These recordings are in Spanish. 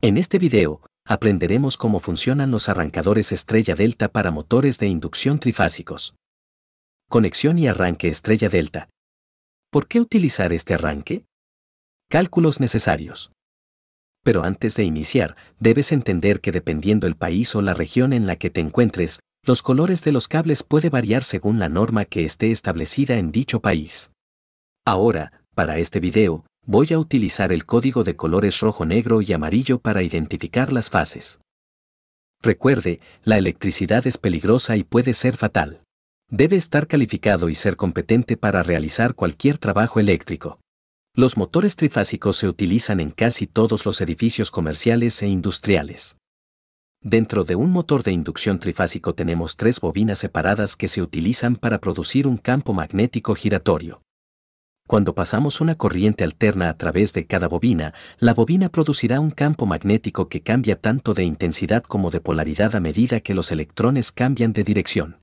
En este video, aprenderemos cómo funcionan los arrancadores estrella delta para motores de inducción trifásicos. Conexión y arranque estrella delta. ¿Por qué utilizar este arranque? Cálculos necesarios. Pero antes de iniciar, debes entender que dependiendo el país o la región en la que te encuentres, los colores de los cables puede variar según la norma que esté establecida en dicho país. Ahora, para este video, voy a utilizar el código de colores rojo, negro y amarillo para identificar las fases. Recuerde, la electricidad es peligrosa y puede ser fatal. Debe estar calificado y ser competente para realizar cualquier trabajo eléctrico. Los motores trifásicos se utilizan en casi todos los edificios comerciales e industriales. Dentro de un motor de inducción trifásico tenemos 3 bobinas separadas que se utilizan para producir un campo magnético giratorio. Cuando pasamos una corriente alterna a través de cada bobina, la bobina producirá un campo magnético que cambia tanto de intensidad como de polaridad a medida que los electrones cambian de dirección.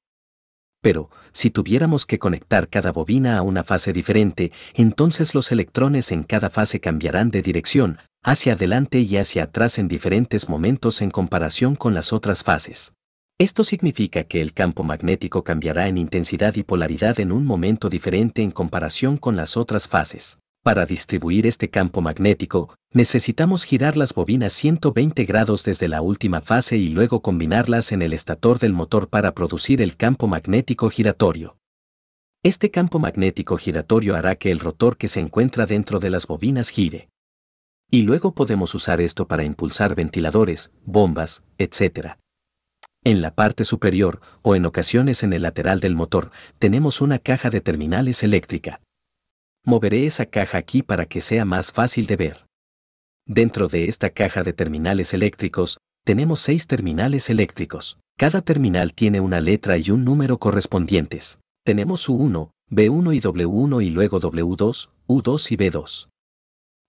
Pero, si tuviéramos que conectar cada bobina a una fase diferente, entonces los electrones en cada fase cambiarán de dirección, hacia adelante y hacia atrás en diferentes momentos en comparación con las otras fases. Esto significa que el campo magnético cambiará en intensidad y polaridad en un momento diferente en comparación con las otras fases. Para distribuir este campo magnético, necesitamos girar las bobinas 120 grados desde la última fase y luego combinarlas en el estator del motor para producir el campo magnético giratorio. Este campo magnético giratorio hará que el rotor que se encuentra dentro de las bobinas gire. Y luego podemos usar esto para impulsar ventiladores, bombas, etc. En la parte superior, o en ocasiones en el lateral del motor, tenemos una caja de terminales eléctrica. Moveré esa caja aquí para que sea más fácil de ver. Dentro de esta caja de terminales eléctricos, tenemos 6 terminales eléctricos. Cada terminal tiene una letra y un número correspondientes. Tenemos U1, B1 y W1 y luego W2, U2 y B2.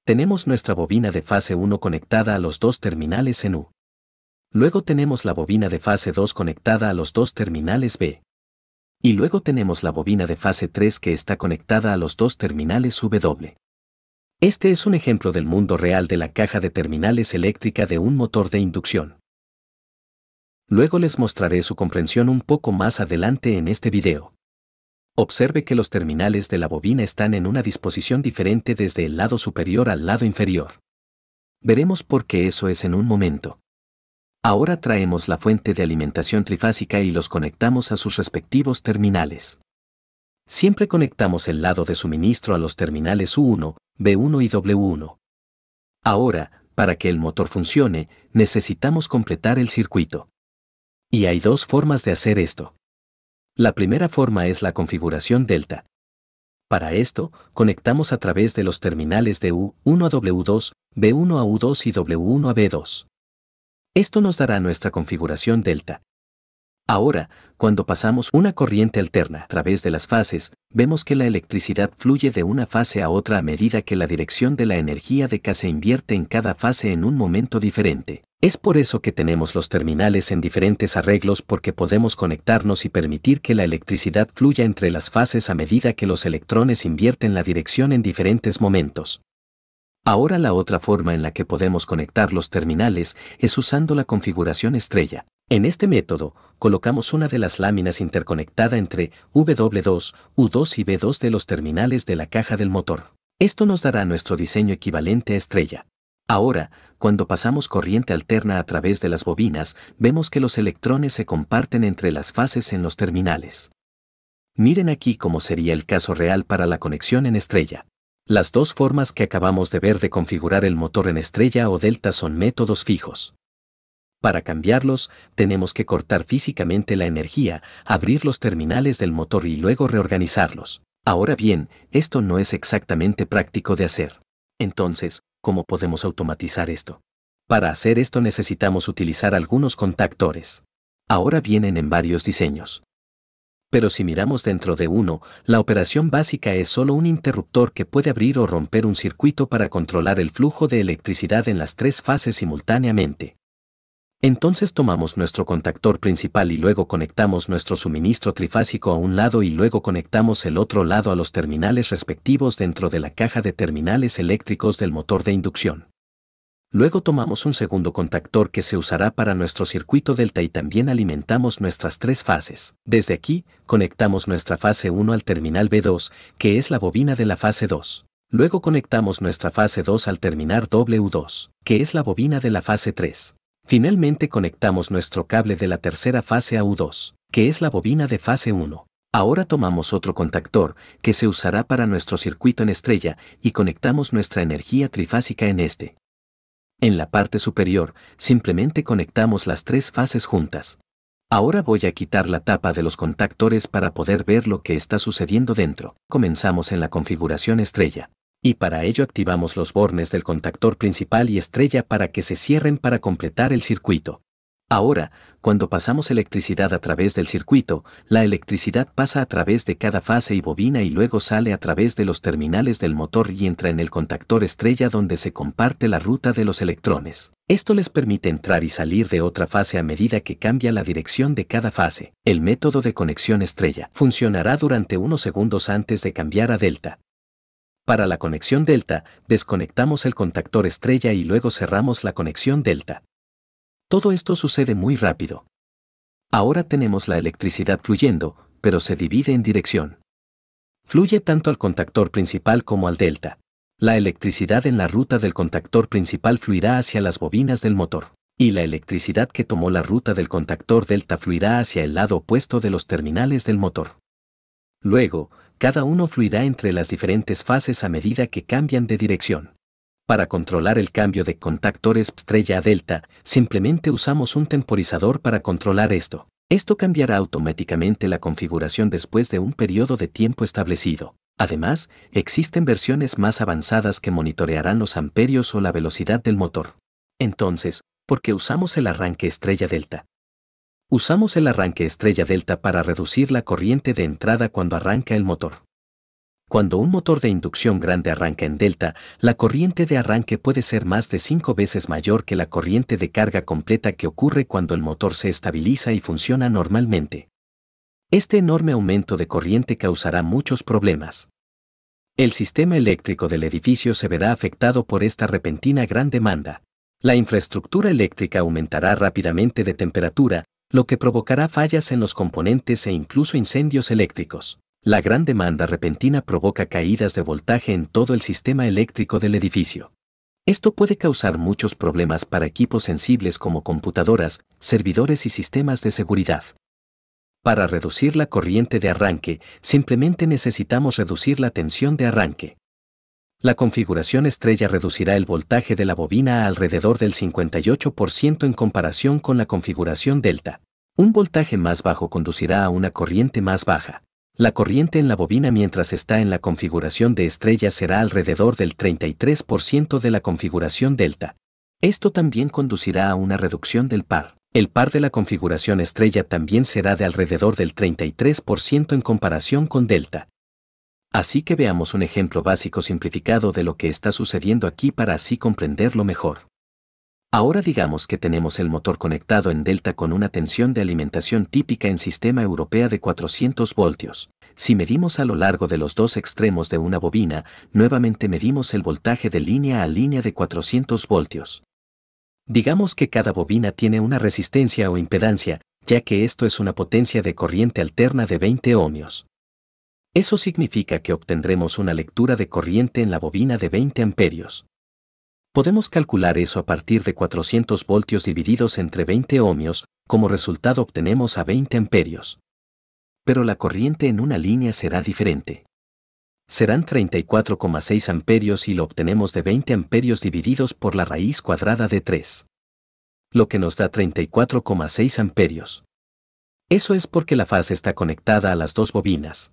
Tenemos nuestra bobina de fase 1 conectada a los 2 terminales en U. Luego tenemos la bobina de fase 2 conectada a los 2 terminales B. Y luego tenemos la bobina de fase 3 que está conectada a los 2 terminales W. Este es un ejemplo del mundo real de la caja de terminales eléctrica de un motor de inducción. Luego les mostraré su comprensión un poco más adelante en este video. Observe que los terminales de la bobina están en una disposición diferente desde el lado superior al lado inferior. Veremos por qué eso es en un momento. Ahora traemos la fuente de alimentación trifásica y los conectamos a sus respectivos terminales. Siempre conectamos el lado de suministro a los terminales U1, B1 y W1. Ahora, para que el motor funcione, necesitamos completar el circuito. Y hay 2 formas de hacer esto. La primera forma es la configuración delta. Para esto, conectamos a través de los terminales de U1 a W2, B1 a U2 y W1 a B2. Esto nos dará nuestra configuración delta. Ahora, cuando pasamos una corriente alterna a través de las fases, vemos que la electricidad fluye de una fase a otra a medida que la dirección de la energía de K se invierte en cada fase en un momento diferente. Es por eso que tenemos los terminales en diferentes arreglos, porque podemos conectarnos y permitir que la electricidad fluya entre las fases a medida que los electrones invierten la dirección en diferentes momentos. Ahora la otra forma en la que podemos conectar los terminales es usando la configuración estrella. En este método, colocamos una de las láminas interconectada entre W2, U2 y B2 de los terminales de la caja del motor. Esto nos dará nuestro diseño equivalente a estrella. Ahora, cuando pasamos corriente alterna a través de las bobinas, vemos que los electrones se comparten entre las fases en los terminales. Miren aquí cómo sería el caso real para la conexión en estrella. Las 2 formas que acabamos de ver de configurar el motor en estrella o delta son métodos fijos. Para cambiarlos, tenemos que cortar físicamente la energía, abrir los terminales del motor y luego reorganizarlos. Ahora bien, esto no es exactamente práctico de hacer. Entonces, ¿cómo podemos automatizar esto? Para hacer esto necesitamos utilizar algunos contactores. Ahora vienen en varios diseños. Pero si miramos dentro de uno, la operación básica es solo un interruptor que puede abrir o romper un circuito para controlar el flujo de electricidad en las 3 fases simultáneamente. Entonces tomamos nuestro contactor principal y luego conectamos nuestro suministro trifásico a un lado y luego conectamos el otro lado a los terminales respectivos dentro de la caja de terminales eléctricos del motor de inducción. Luego tomamos un segundo contactor que se usará para nuestro circuito delta y también alimentamos nuestras tres fases. Desde aquí, conectamos nuestra fase 1 al terminal B2, que es la bobina de la fase 2. Luego conectamos nuestra fase 2 al terminal W2, que es la bobina de la fase 3. Finalmente conectamos nuestro cable de la tercera fase a U2, que es la bobina de fase 1. Ahora tomamos otro contactor, que se usará para nuestro circuito en estrella, y conectamos nuestra energía trifásica en este. En la parte superior, simplemente conectamos las tres fases juntas. Ahora voy a quitar la tapa de los contactores para poder ver lo que está sucediendo dentro. Comenzamos en la configuración estrella. Y para ello activamos los bornes del contactor principal y estrella para que se cierren para completar el circuito. Ahora, cuando pasamos electricidad a través del circuito, la electricidad pasa a través de cada fase y bobina y luego sale a través de los terminales del motor y entra en el contactor estrella donde se comparte la ruta de los electrones. Esto les permite entrar y salir de otra fase a medida que cambia la dirección de cada fase. El método de conexión estrella funcionará durante unos segundos antes de cambiar a delta. Para la conexión delta, desconectamos el contactor estrella y luego cerramos la conexión delta. Todo esto sucede muy rápido. Ahora tenemos la electricidad fluyendo, pero se divide en dirección. Fluye tanto al contactor principal como al delta. La electricidad en la ruta del contactor principal fluirá hacia las bobinas del motor, y la electricidad que tomó la ruta del contactor delta fluirá hacia el lado opuesto de los terminales del motor. Luego, cada uno fluirá entre las diferentes fases a medida que cambian de dirección. Para controlar el cambio de contactores estrella a delta, simplemente usamos un temporizador para controlar esto. Esto cambiará automáticamente la configuración después de un periodo de tiempo establecido. Además, existen versiones más avanzadas que monitorearán los amperios o la velocidad del motor. Entonces, ¿por qué usamos el arranque estrella delta? Usamos el arranque estrella delta para reducir la corriente de entrada cuando arranca el motor. Cuando un motor de inducción grande arranca en delta, la corriente de arranque puede ser más de 5 veces mayor que la corriente de carga completa que ocurre cuando el motor se estabiliza y funciona normalmente. Este enorme aumento de corriente causará muchos problemas. El sistema eléctrico del edificio se verá afectado por esta repentina gran demanda. La infraestructura eléctrica aumentará rápidamente de temperatura, lo que provocará fallas en los componentes e incluso incendios eléctricos. La gran demanda repentina provoca caídas de voltaje en todo el sistema eléctrico del edificio. Esto puede causar muchos problemas para equipos sensibles como computadoras, servidores y sistemas de seguridad. Para reducir la corriente de arranque, simplemente necesitamos reducir la tensión de arranque. La configuración estrella reducirá el voltaje de la bobina a alrededor del 58% en comparación con la configuración delta. Un voltaje más bajo conducirá a una corriente más baja. La corriente en la bobina mientras está en la configuración de estrella será alrededor del 33% de la configuración delta. Esto también conducirá a una reducción del par. El par de la configuración estrella también será de alrededor del 33% en comparación con delta. Así que veamos un ejemplo básico simplificado de lo que está sucediendo aquí para así comprenderlo mejor. Ahora digamos que tenemos el motor conectado en delta con una tensión de alimentación típica en sistema europea de 400 voltios. Si medimos a lo largo de los dos extremos de una bobina, nuevamente medimos el voltaje de línea a línea de 400 voltios. Digamos que cada bobina tiene una resistencia o impedancia, ya que esto es una potencia de corriente alterna de 20 ohmios. Eso significa que obtendremos una lectura de corriente en la bobina de 20 amperios. Podemos calcular eso a partir de 400 voltios divididos entre 20 ohmios, como resultado obtenemos a 20 amperios. Pero la corriente en una línea será diferente. Serán 34,6 amperios y lo obtenemos de 20 amperios divididos por la raíz cuadrada de 3. Lo que nos da 34,6 amperios. Eso es porque la fase está conectada a las dos bobinas.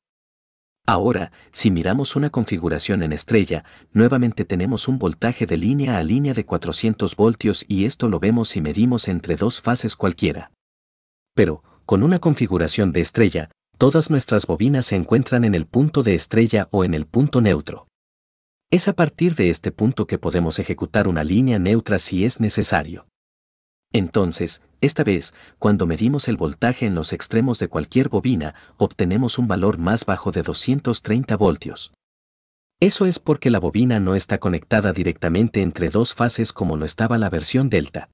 Ahora, si miramos una configuración en estrella, nuevamente tenemos un voltaje de línea a línea de 400 voltios y esto lo vemos si medimos entre dos fases cualquiera. Pero, con una configuración de estrella, todas nuestras bobinas se encuentran en el punto de estrella o en el punto neutro. Es a partir de este punto que podemos ejecutar una línea neutra si es necesario. Entonces, esta vez, cuando medimos el voltaje en los extremos de cualquier bobina, obtenemos un valor más bajo de 230 voltios. Eso es porque la bobina no está conectada directamente entre dos fases como lo estaba la versión delta.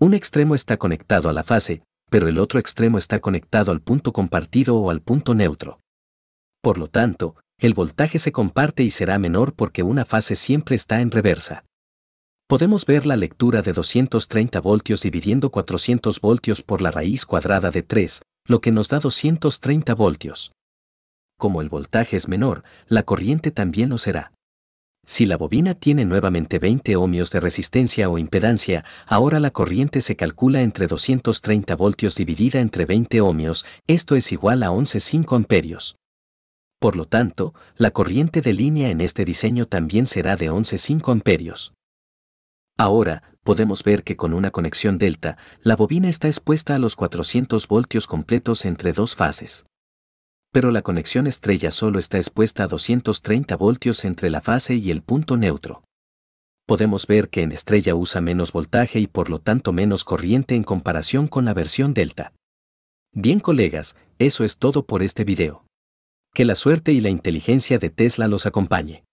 Un extremo está conectado a la fase, pero el otro extremo está conectado al punto compartido o al punto neutro. Por lo tanto, el voltaje se comparte y será menor porque una fase siempre está en reversa. Podemos ver la lectura de 230 voltios dividiendo 400 voltios por la raíz cuadrada de 3, lo que nos da 230 voltios. Como el voltaje es menor, la corriente también lo será. Si la bobina tiene nuevamente 20 ohmios de resistencia o impedancia, ahora la corriente se calcula entre 230 voltios dividida entre 20 ohmios, esto es igual a 11,5 amperios. Por lo tanto, la corriente de línea en este diseño también será de 11,5 amperios. Ahora, podemos ver que con una conexión delta, la bobina está expuesta a los 400 voltios completos entre dos fases. Pero la conexión estrella solo está expuesta a 230 voltios entre la fase y el punto neutro. Podemos ver que en estrella usa menos voltaje y por lo tanto menos corriente en comparación con la versión delta. Bien colegas, eso es todo por este video. Que la suerte y la inteligencia de Tesla los acompañe.